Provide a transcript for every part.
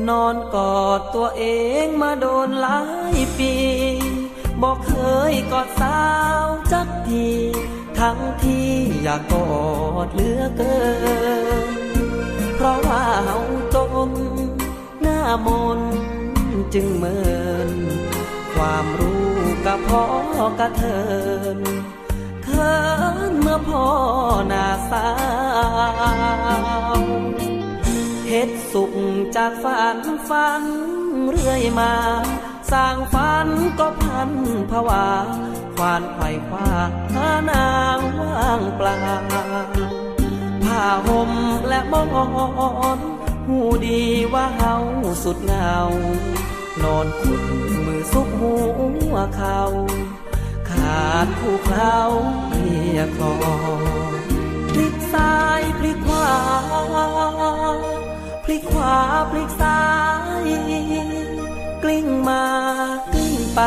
นอนกอดตัวเองมาโดนหลายปีบอกเคยกอดสาวจักทีทั้งที่อยากกอดเหลือเกินเพราะว่าเฮาจมหน้ามนจึงเมินความรู้กับพ่อกระเทินเขินเมื่อพ่อหน้าสาวเฮ็ดสุขจากฝันเรื่อยมาสร้างฝันก็พันภาวะควานไขว่คว้าหานางว่างเปล่าผ้าห่มและหมอนหูดีว่าเฮาสุดเหงานอนขุดมือซุกหัวเขาขาดผู้เคล้าเรียกคอพลิกซ้ายพลิกขวาพลิกขวาพลิกซ้ายกลิ้งมากลิ้งไป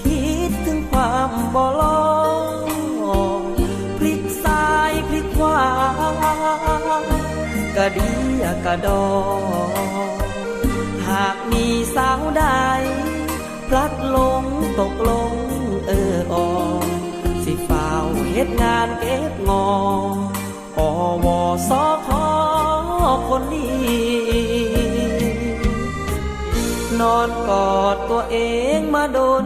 คิดถึงความบ่ลงพลิกซ้ายพลิกขวากระดีกระดอหากมีสาวใดพลัดหลงตกลงอสิฝ่าวเฮ็ดงานเก็บงอวสคคนนี้นอนกอดตัวเองมาโดน